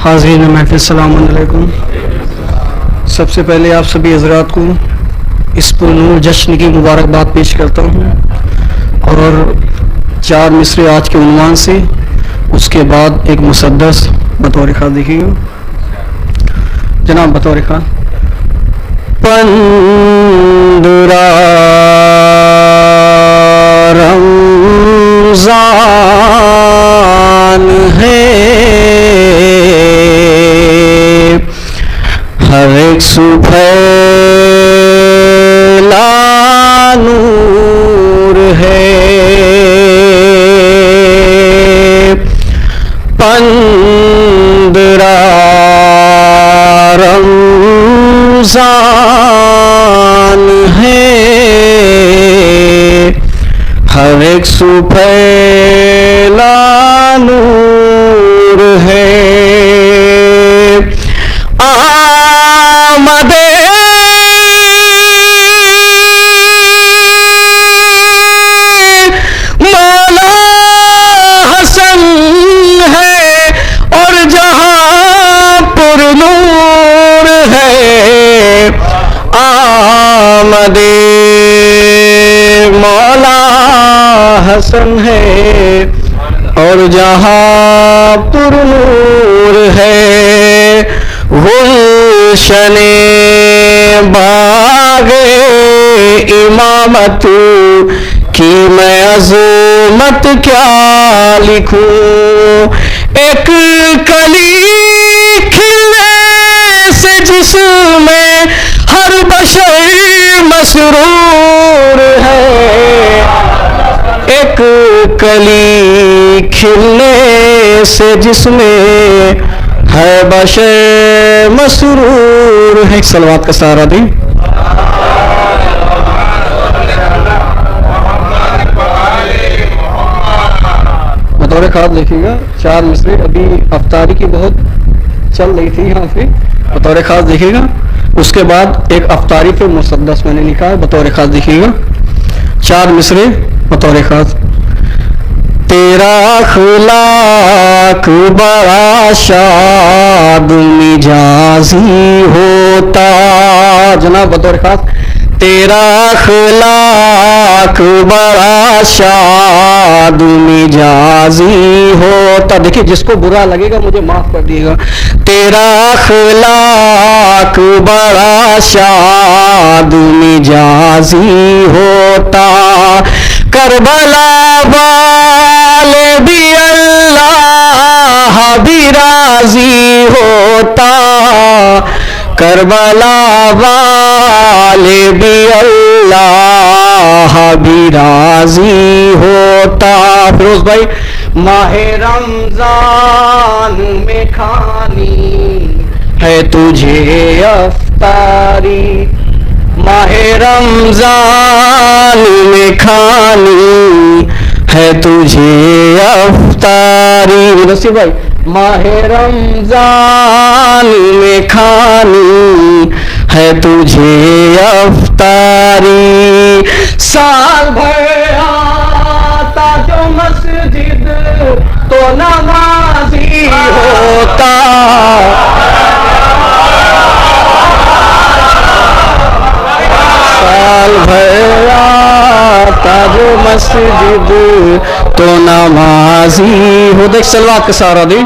हाज़रीन महफ़िल, अस्सलामु अलैकुम। सबसे पहले आप सभी हज़रात को इस पुरनूर जश्न की मुबारकबाद पेश करता हूँ और 4 मिसरे आज के उन्वान से, उसके बाद एक मुसद्दस बतौर ख़ास देखिएगा जनाब। बतौर ख़ास पंदुरा रमज़ान है, हर एक सुबह नूर है। पंदरा रमज़ान है, हर एक सुबह नूर है। आमदे मौला हसन है और जहां पुरनूर है। आमदे मौला हसन है और जहां पुरनूर है। गुलशने बागे इमामत की मैं अज़मत क्या लिखूं। एक कली खिलने से जिसमें हर बशर मसरूर है। एक कली खिलने से जिसमें है बशर मसरूर है। सलवात का सहारा दी। बतौर खास देखिएगा 4 मिसरे, अभी अफ्तारी की बहुत चल रही थी यहाँ पे, बतौर खास देखिएगा। उसके बाद एक अफ्तारी पे मुसद्दस मैंने लिखा है, बतौर खास देखिएगा 4 मिसरे बतौर खास। तेरा अखलाक बड़ा शाद मिजाजी होता जनाब। बतौर खास तेरा अखलाक बड़ा शाद मिजाजी होता। देखिए, जिसको बुरा लगेगा मुझे माफ कर दिएगा। तेरा अखलाक बड़ा शाद मिजाजी होता। करबला वाले भी अल्लाह भी राजी होता। करबला वाले भी अल्लाह भी राजी होता। फिरोज भाई, माहे रमजान में खानी है तुझे अफ्तारी। माहे रमजान में खानी है तुझे अफ्तारी। नसीब भाई, माहे रमजान में खानी है तुझे अफ्तारी। साल भर आता जो मस्जिद तो नमाजी होता। साल भर आता जो मस्जिद तो नमाजी हो। देख सलवात का सहारा दी।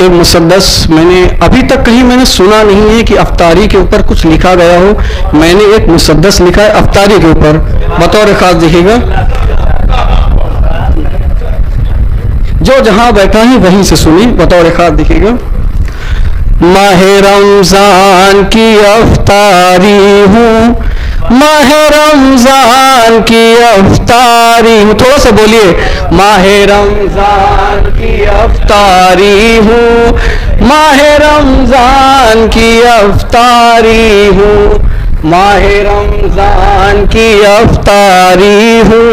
एक मुसद्दस मैंने अभी तक कहीं मैंने सुना नहीं है कि अफ्तारी के ऊपर कुछ लिखा गया हो। मैंने एक मुसद्दस लिखा है अफ्तारी के ऊपर, बतौर खास देखिएगा। जो जहां बैठा है वहीं से सुनी, बतौर खास देखिएगा। माहे रमजान की अफ्तारी हूँ, माहे रमजान की अफ्तारी हूँ। थोड़ा सा बोलिए, माहे रमजान की अफ्तारी हूँ, माहे रमजान की अफ्तारी हूँ, माहे रमजान की अफ्तारी हूँ,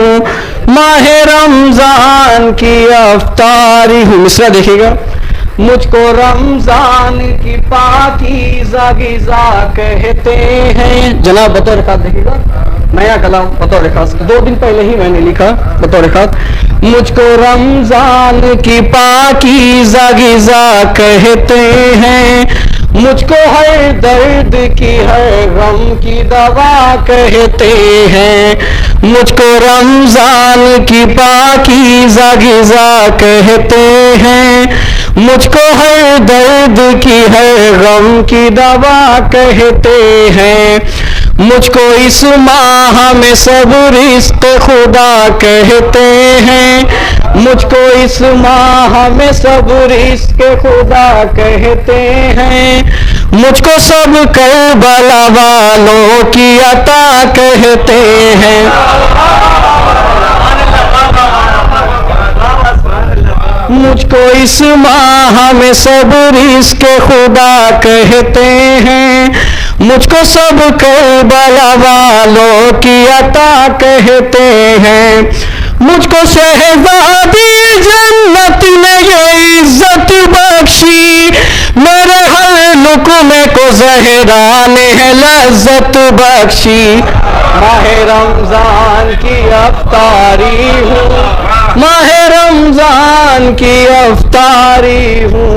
माहे रमजान की अफ्तारी हूँ। मिसरा देखिएगा। मुझको रमजान की पाकीज़ा गिज़ा कहते हैं। जनाब बतौर खास देखिएगा, नया कलाम बतौर खास 2 दिन पहले ही मैंने लिखा बतौर खास। मुझको रमजान की पाकीज़ा गिज़ा कहते हैं, मुझको हर दर्द की हर गम की दवा कहते हैं। मुझको रमजान की पाकीज़ा गिज़ा कहते हैं, मुझको हर दर्द की हर गम की दवा कहते हैं। मुझको इस माह में सब रिज़्क़ खुदा कहते हैं, मुझको इस माह में सब रिज़्क़ खुदा कहते हैं। मुझको सब करबला वालों की अता कहते हैं। मुझको इस माह में सब रिज़्क़ खुदा कहते हैं, मुझको सब करबला वालों की अता कहते हैं। मुझको शहज़ादी जन्नत ने ये इज्जत बख्शी, मेरे हर लुक़मे को ज़हरा ने है लज़्ज़त बख्शी। माहे रमज़ान की अफ्तारी हूँ, माहे रमज़ान की अफ्तारी हूँ,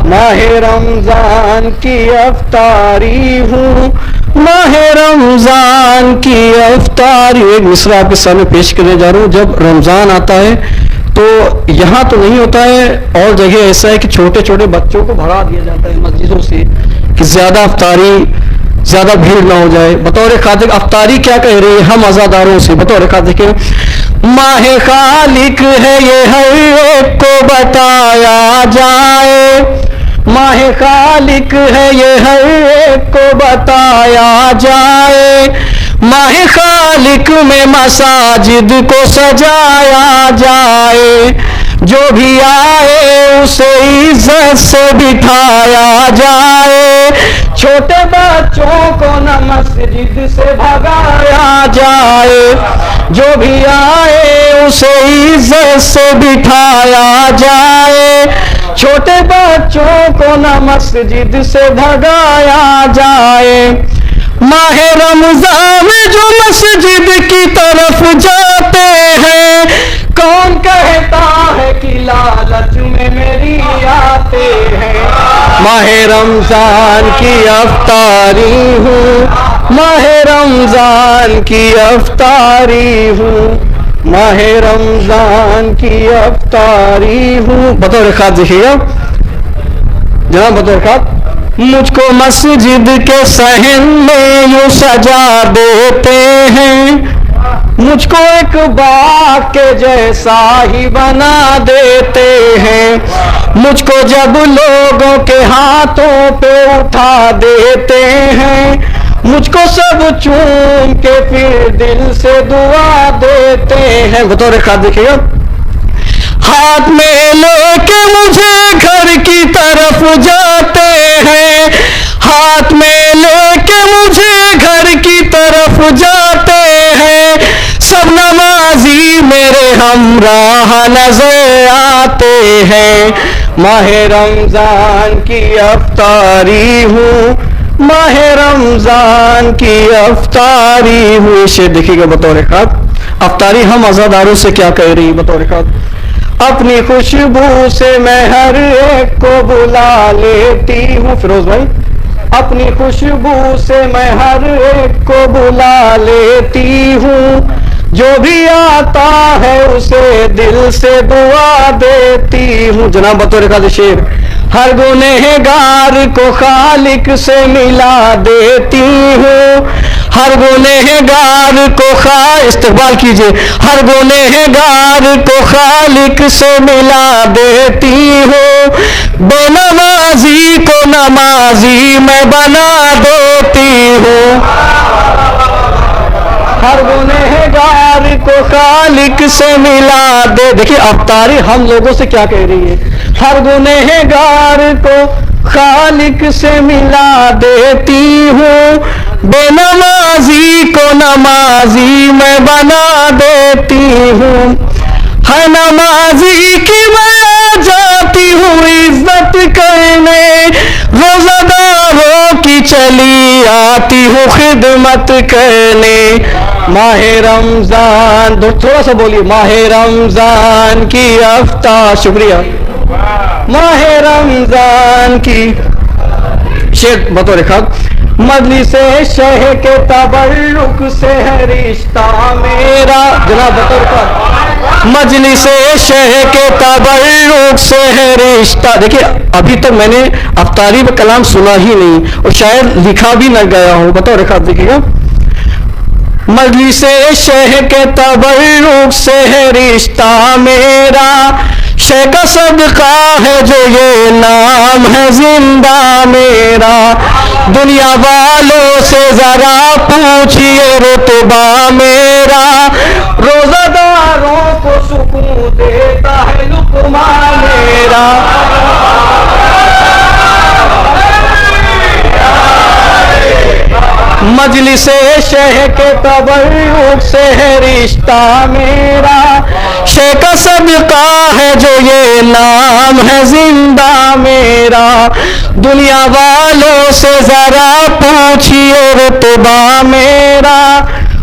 माहे रमज़ान की अफ्तारी हूँ, माहे रमज़ान की अफ्तारी। एक मिसरा आपके सामने पेश करने जा रहा हूँ। जब रमज़ान आता है तो यहाँ तो नहीं होता है, और जगह ऐसा है कि छोटे छोटे बच्चों को भगा दिया जाता है मस्जिदों से कि ज़्यादा अफ्तारी, ज़्यादा भीड़ ना हो जाए। बतौर खातिर अफ्तारी क्या कह रही है हम आज़ादारों से, बतौर खातिर के माहे खालिक है ये हर एक को बताया जाए, माहे खालिक है ये हर एक को बताया जाए। माहे खालिक में मसाजिद को सजाया जाए, जो भी आए उसे इज्जत से बिठाया जाए। छोटे बच्चों को न मस्जिद से भगाया जाए, जो भी आए उसे इज्जत से बिठाया जाए। छोटे बच्चों को न मस्जिद से भगाया जाए। माहे रमज़ान में जो मस्जिद की तरफ जाते हैं, कौन कहता है कि लालच में मेरी आते हैं। माहे रमज़ान की अफ्तारी हूँ, माहे रमज़ान की अफ्तारी हूँ, माहे रमज़ान की अफ्तारी हूँ। बतौर खास देखिएगा जनाब, बतौर खास मुझको मस्जिद के सहन में यूं सजा देते हैं, मुझको एक बाग के जैसा ही बना देते हैं। मुझको जब लोगों के हाथों पे उठा देते हैं, मुझको सब चूम के फिर दिल से दुआ देते हैं। बतौर खास देखिएगा, हाथ में लेके मुझे घर की तरफ जाते हैं, हाथ में लेके मुझे घर की तरफ जाते हैं। सब नमाजी मेरे हमराह नजर आते हैं। माहे रमज़ान की अफ्तारी हूँ, माहे रमज़ान की अफ्तारी हूँ। शेर देखिएगा बतौर खास, अफ्तारी हम आज़ादारों से क्या कह रही है बतौर खास। अपनी खुशबू से मैं हर एक को बुला लेती हूँ। फिरोज भाई, अपनी खुशबू से मैं हर एक को बुला लेती हूँ, जो भी आता है उसे दिल से दुआ देती हूँ। जनाब बतौर का शेर, हर गुनहगार को खालिक से मिला देती हूँ, हर गुनहगार को इस्तकबाल कीजिए, हर गुनहगार को खालिक से मिला देती हूँ। बेनमाजी को नमाजी मैं बना देती हूँ, हर गुनहगार को खालिक से मिला दे। देखिए अफ्तारी हम लोगों से क्या कह रही है, हर गुनहगार को खालिक से मिला देती हूँ। बेनमाजी को नमाजी मैं बना देती हूँ, हर नमाजी की मैं जाती हूँ इज्जत आती हूँ खिदमत करने। माहे रमजान, थोड़ा सा बोलिए, माहे रमजान की अफ्तार, शुक्रिया। माहे रमजान की शेर बतौर खाक, मजलिसे शह के तबर्रुक से है रिश्ता मेरा, जनाब बतौर खाक, मजलिसे शह के तबर्रुक से है रिश्ता। देखिए अभी तक मैंने अफ्तारी में कलाम सुना ही नहीं और शायद लिखा भी न गया हो, बतौर खाक देखिएगा। मजलिसे शह के तबर्रुक से है रिश्ता मेरा, शह का सदका है जो ये नाम है जिंदा मेरा। दुनिया वालों से जरा पूछिए रुतबा मेरा, रोजादारों को सुकून देता है लुक़मा मेरा। मजलिसे शह के तबर्रुक से है रिश्ता मेरा, शह का सदका है जो ये नाम है जिंदा मेरा। दुनिया वालों से जरा पूछिए रुतबा मेरा,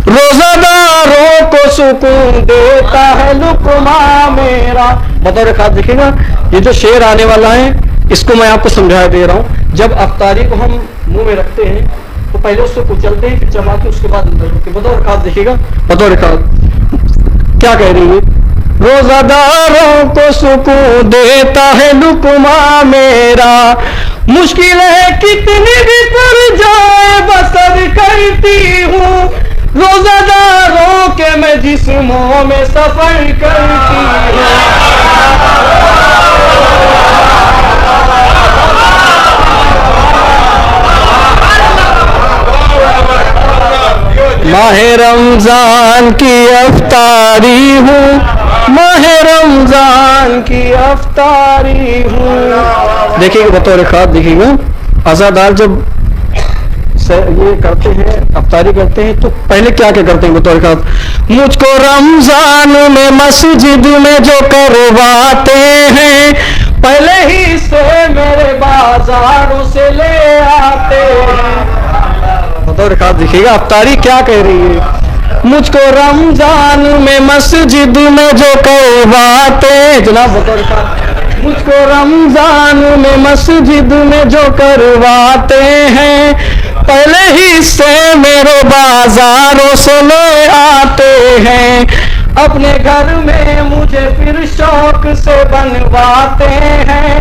रोजादारों को सुकून देता है लुक़मा मेरा। बतौर खास देखिएगा, ये जो शेर आने वाला है इसको मैं आपको समझा दे रहा हूँ। जब अफ्तारी को हम मुंह में रखते हैं तो पहले उसको कुचलते हैं, फिर चबाते, उसके बाद अंदर रखते। बतौर खास देखिएगा, बतौर खास क्या कह रही है, रोजादारों को सुकून देता है लुक़मा मेरा। मुश्किल है कितनी भी पड़ जाए बसर करती हूँ, रोजादारों के मैं जिस्मों में सफर करती हूँ। माहे रमजान की अफ्तारी हूँ, माहे रमजान की अफ्तारी हूँ। देखिएगा बतौर खास देखिएगा, अज़ादार जब ये करते हैं, अफ्तारी करते हैं, तो पहले क्या क्या करते हैं बतौर खास, मुझको रमजान में मस्जिद में जो करवाते हैं, पहले ही से मेरे बाजारों से ले आते हैं। बतौर खास देखिएगा अफ्तारी क्या कह रही है, मुझको रमजान में मस्जिद में जो करवाते, जनाब बतौर खास, मुझको रमजान में मस्जिद में जो करवाते हैं, पहले ही से मेरे बाजारों से ले आते हैं। अपने घर में मुझे फिर शौक से बनवाते हैं,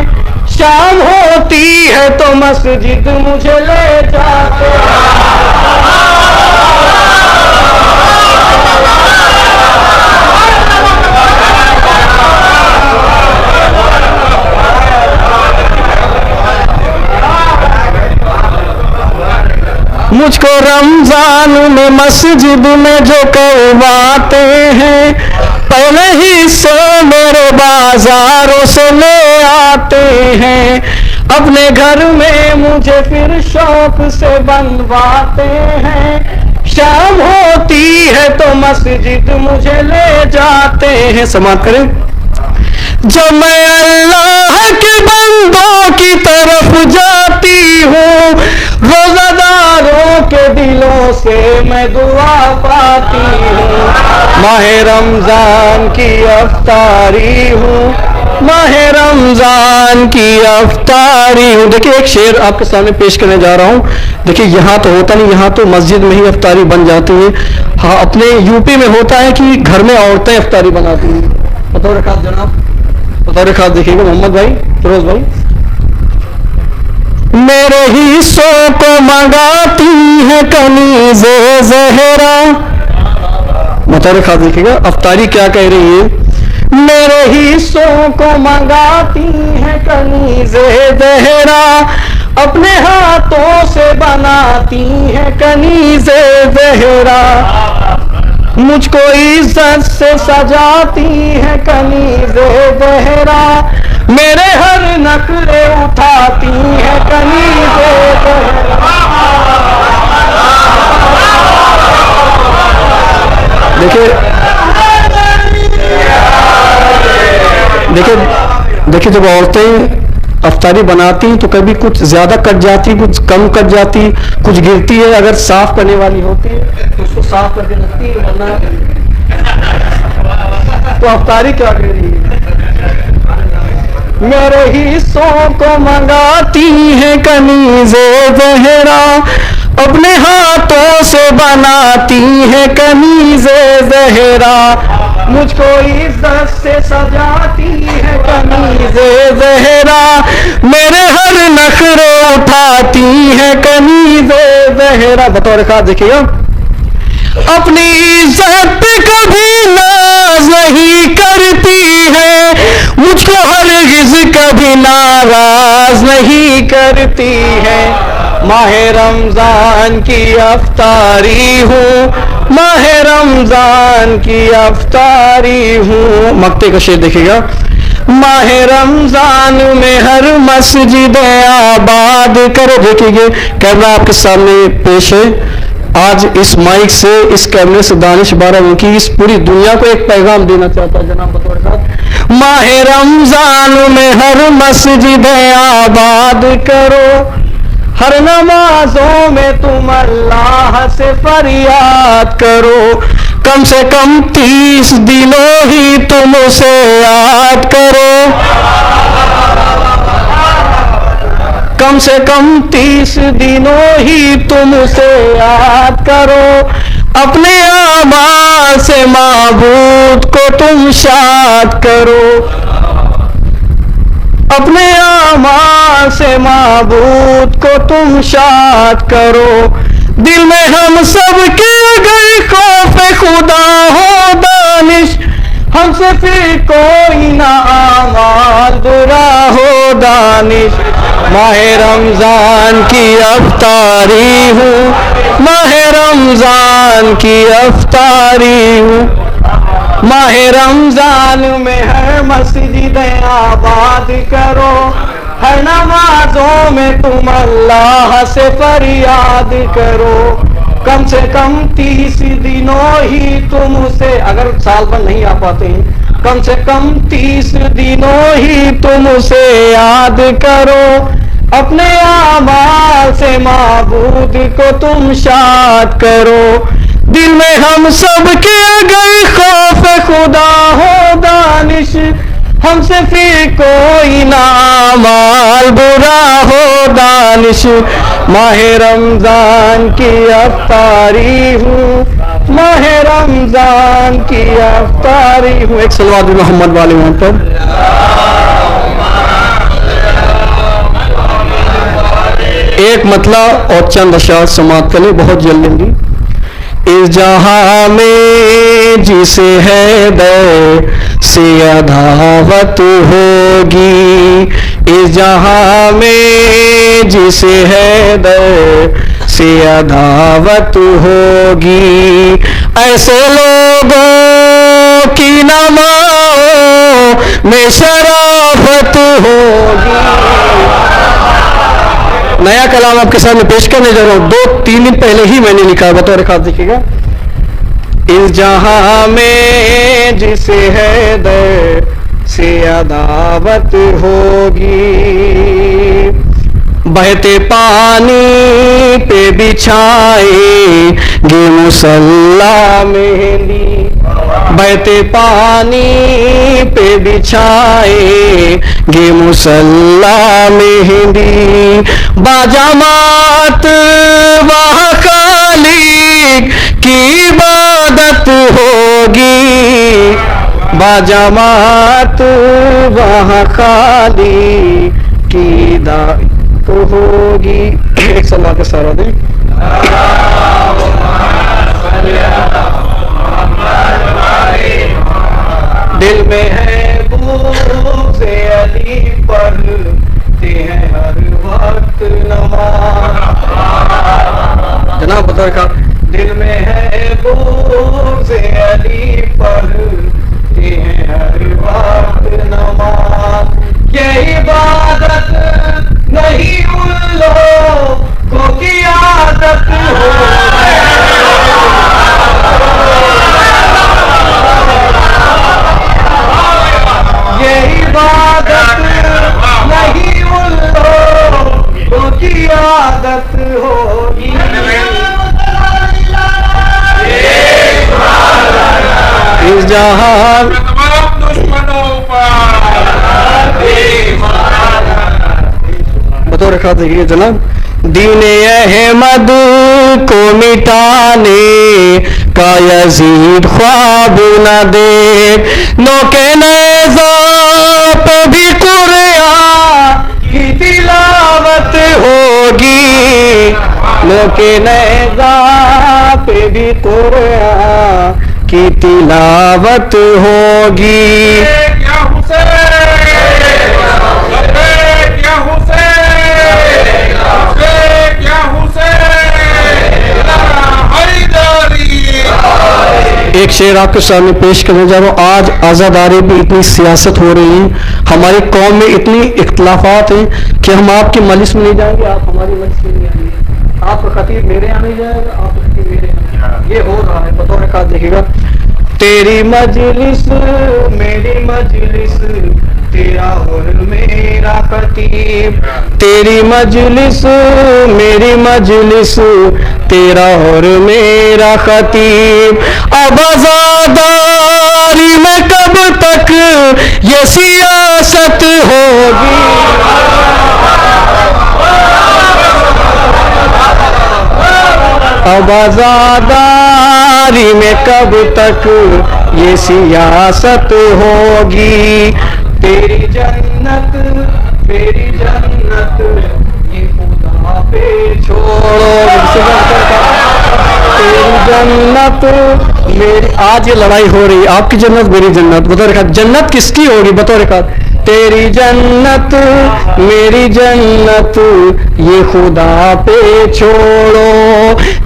शाम होती है तो मस्जिद मुझे ले जाते हैं। मुझको रमजान में मस्जिद में जो करवाते हैं, पहले ही से मेरे बाजारों से ले आते हैं। अपने घर में मुझे फिर शौक से बनवाते हैं, शाम होती है तो मस्जिद मुझे ले जाते हैं। समाप्त करें। जब मैं अल्लाह के बंदों की तरफ जाती हूँ, रोज़ादारों के दिलों से मैं दुआ पाती हूँ। माहे रमजान की अफ्तारी हूँ, माहे रमजान की अफ्तारी हूँ। देखिए एक शेर आपके सामने पेश करने जा रहा हूँ। देखिए यहाँ तो होता नहीं, यहाँ तो मस्जिद में ही अफ्तारी बन जाती है। हाँ, अपने यूपी में होता है कि घर में औरतें अफ्तारी बनाती हैं। बतौर रखा जनाब, बतौर खास देखिएगा मोहम्मद भाई, फिरोज भाई, मेरे हिस्सों को मंगाती है कनीज़े ज़हरा। बतौर खास देखिएगा अफ्तारी क्या कह रही है, मेरे हिस्सों को मंगाती है कनीज़े ज़हरा, अपने हाथों से बनाती है कनीज़े ज़हरा, मुझको इज्जत से सजाती है कनीज़े ज़हरा, मेरे हर नखरे उठाती है कनीज़े ज़हरा। देखिए देखिए देखिए जब औरतें अफ्तारी बनाती हैं तो कभी कुछ ज्यादा कट जाती, कुछ कम कट जाती, कुछ गिरती है। अगर साफ करने वाली होती है तो उसको साफ करके रखती है, वरना तो अफ्तारी क्या कर रही है। मेरे हिस्सों को मंगाती है कनीज़े ज़हरा, अपने हाथों से बनाती है कनीज़े ज़हरा, मुझको इज्जत से सजाती है कनीज़े ज़हरा, मेरे हर नखरे उठाती है कनीज़े ज़हरा। बतौर खास देखिएगा, अपनी इज्जत पे कभी नाज नहीं करती है, मुझको हरगिज़ कभी नाराज नहीं करती है। माहे रमजान की अफ्तारी हूँ, माहे रमजान की अफ्तारी हूँ। मक्ते का शेर देखिएगा, माहे रमजान में हर मस्जिद आबाद कर। देखिए कैमरा आपके सामने पेश है। आज इस माइक से, इस कैमरे से दानिश बारावंकी इस पूरी दुनिया को एक पैगाम देना चाहता है जनाब बतौर साहब, माहे रमजान में हर मस्जिद आबाद करो, हर नमाजों में तुम अल्लाह से फरियाद करो, कम से कम 30 दिनों ही तुम उसे याद करो, कम से कम 30 दिनों ही तुम उसे याद करो, अपने आमाल से माबूद को तुम शाद करो, अपने आमाल से माबूद को तुम शाद करो। दिल में हम सब के अगर खौफ खुदा हो दानिश, हमसे फिर कोई ना आमाल बुरा हो दानिश। माहे रमजान की अफ्तारी हूँ, माहे रमजान की अफ्तारी हूँ, माहे रमजान में हर मस्जिद आबाद करो, हर नमाजों में तुम अल्लाह से फरियाद करो, कम से कम 30 दिनों ही तुम उसे, अगर साल भर नहीं आ पाते हैं, कम से कम 30 दिनों ही तुम उसे याद करो, अपने आमाल से माबूद को तुम शाद करो। दिल में हम सब के अगर खौफ खुदा हो दानिश, हमसे फिर कोई ना माल बुरा हो दानिश। माहे रमजान की अफ्तारी हूँ, माहे रमजान की अफ्तारी हूँ। एक सलवात मोहम्मद वाले वहां पर। एक मतला और चंद अशार समाप्त करें बहुत जल्दी। इस जहां में जिसे है दर से अदावत होगी, इस जहां में जिसे है दर से अदावत होगी, ऐसे लोगों की नमाओं में शराफत होगी। नया कलाम आपके सामने पेश करने जा रहा हूं, 2-3 दिन पहले ही मैंने लिखा, बतौर खास देखिएगा। इस जहां में जिसे है दर से अदावत होगी, बहते पानी पे बिछाएंगे मुसल्ला मेहंदी, बहते पानी पे बिछाएंगे मुसल्ला मेहंदी, बाजमात वहाँ खालिक की इबादत होगी, बाजमात वहाँ खालिक की इबादत होगी। एक सलाह के सारा दें। दिल में है बूज़े अली, पढ़ते हैं हर वक्त नमाज। जनाब बता का दिल में है बूज़े अली, पढ़ते हैं हर वक्त नमाज। ये इबादत नहीं उन लोगों की आदत हो, जहां तमाम दुश्मनों बतौर रखा देखिए जनाब, दीने अहमद को मिटाने का यजीद ख्वाब न दे, नौके नेज़ा पे भी कुरान की तिलावत होगी, नौके नेज़ा पे भी कुरान की तिलावत होगी। क्या हुसैन, क्या हुसैन, क्या हुसैन, हैदरी। एक शेर आपके सामने पेश करने जा रहा हूँ। आज आज़ादारी में इतनी सियासत हो रही है, हमारी कौम में इतनी इख्तलाफात हैं कि हम आपकी मजलिस में नहीं जाएंगे, आप हमारी मजलिस में नहीं आएंगे, आपका खतीब मेरे यहाँ नहीं जाएगा, आपका खतीब मेरे यहाँ, ये हो रहा है। बतौर खास देखिएगा, तेरी मजलिस मेरी मजलिस, तेरा और मेरा खतीब, तेरी मजलिस मेरी मजलिस, तेरा और मेरा खतीब, अब आज़ादारी में कब तक ये सियासत होगी, अब आज़ादारी में कब तक ये सियासत होगी, तेरी जन्नत मेरी जन्नत ये खुदा पे छोड़ो, तेरी जन्नत मेरी, आज ये लड़ाई हो रही है, आपकी जन्नत मेरी जन्नत, बतौर खास जन्नत किसकी होगी, बतौर खास तेरी जन्नत मेरी जन्नत ये खुदा पे छोड़ो,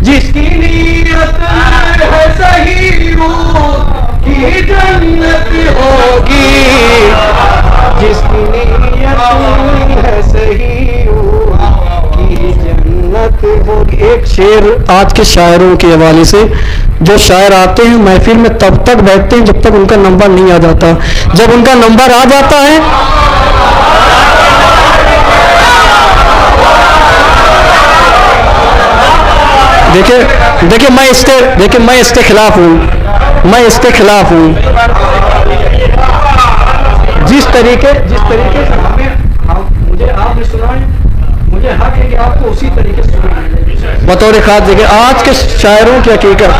जिसकी नीयत है सही वो की जन्नत होगी, जिसकी नीयत है सही वो की जन्नत होगी। एक शेर आज के शायरों के हवाले से, जो शायर आते हैं महफिल में तब तक बैठते हैं जब तक उनका नंबर नहीं आ जाता, जब उनका नंबर आ जाता है देखिए देखिए मैं इसके खिलाफ हूँ, मैं इसके खिलाफ हूँ। जिस तरीके से मुझे आपने सुनाए, मुझे हक है कि आपको उसी तरीके से सुनाए। बतौर खास देखिए आज के शायरों की हकीकत,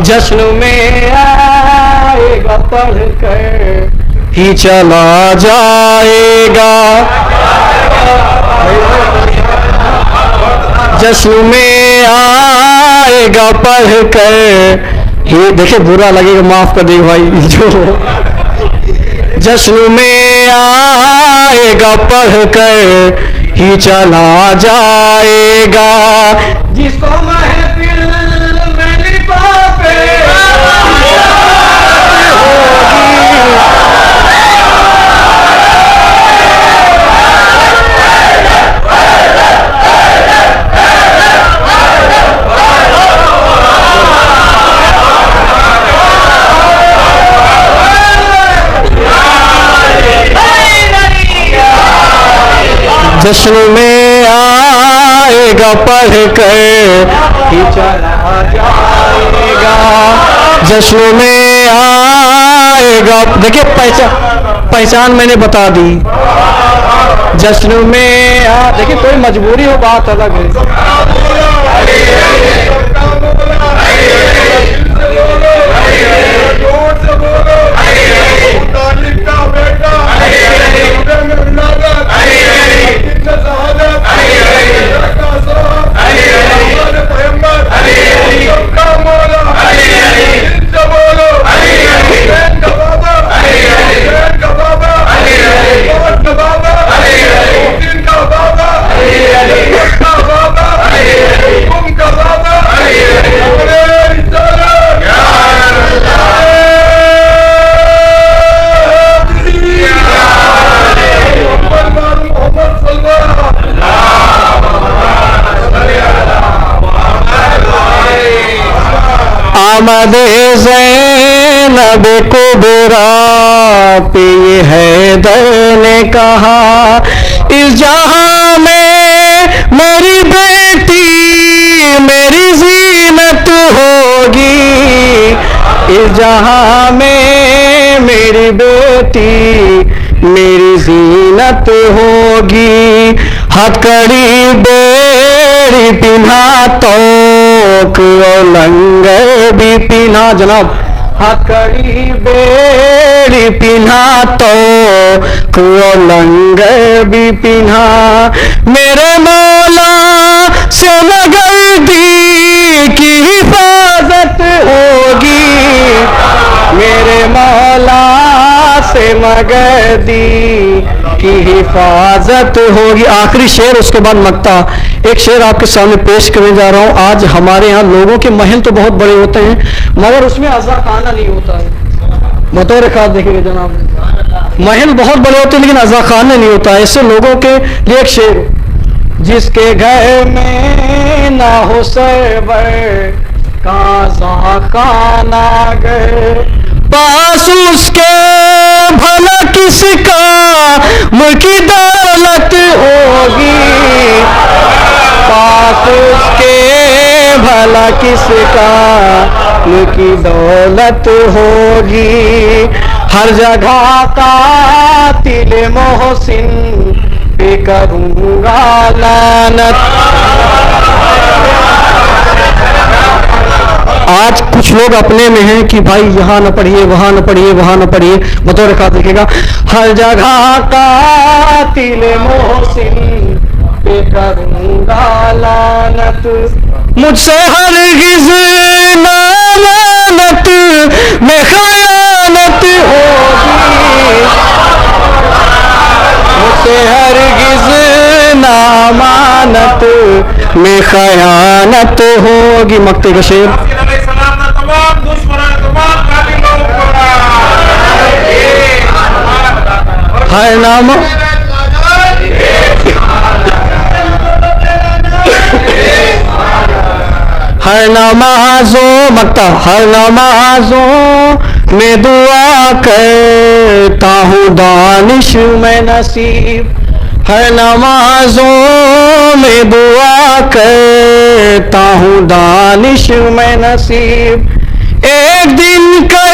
जश्न में आएगा पढ़ कर ही चला जाएगा, जश्न में आएगा पढ़ कर ही, देखिए बुरा लगेगा माफ कर दे भाई, जो जश्न में आएगा पढ़ कर ही चला जाएगा, जिसको महफिल में लिफाफे जश्न में आएगा पढ़ कर ही चला जाएगा, जश्न में आएगा, देखिए पहचान मैंने बता दी, जश्न में देखिए कोई मजबूरी हो बात अलग है। आमद ज़ैनब कुबरा पे हैदर ने कहा, इस जहां में मेरी बेटी मेरी जीनत होगी, इस जहां में मेरी बेटी मेरी जीनत होगी। हथकड़ी बेड़ी पिन्हा तोक और लंगर भी पिन्हा जनाब, हथकड़ी बेड़ी पिन्हा तोक और लंगर भी पिन्हा। मेरे मौला से मगदी की हिफाजत होगी, मेरे मौला से मगदी की हिफाजत होगी। आखिरी शेर, उसके बाद मक्ता। एक शेर आपके सामने पेश करने जा रहा हूं। आज हमारे यहाँ लोगों के महल तो बहुत बड़े होते हैं, मगर उसमें अज़ा खाना नहीं होता है। बतौर खास देखेंगे जनाब, महल बहुत बड़े होते हैं लेकिन अज़ा खाना नहीं होता है। ऐसे लोगों के लिए एक शेर, जिसके घर में ना हो सरवर का खाना गए, पास उसके भला किसका मुल्की दौलत होगी, पास उसके भला किसका मुल्की दौलत होगी। हर जगह का तिल मोहसिन पे करूंगा लानत। आज कुछ लोग अपने में हैं कि भाई यहाँ न पढ़िए, वहां न पढ़िए, वहां न पढ़िए। बतौर का देखेगा, हर जगह का तिल मोहसिन पे करूंगा लानत। मुझसे हरगिज़ ना लानत में खयानत होगी, मुझसे हरगिज़ ना मानत में खयानत होगी। मक्ते का शेर। तमाम दुश्मन तमाम कातिलों को हर नाम हर नमाजों मक्ता, हर नमाजों में दुआ करता हूँ दानिश में नसीब, हर नमाजों में दुआ करता हूँ दानिश में नसीब। एक दिन का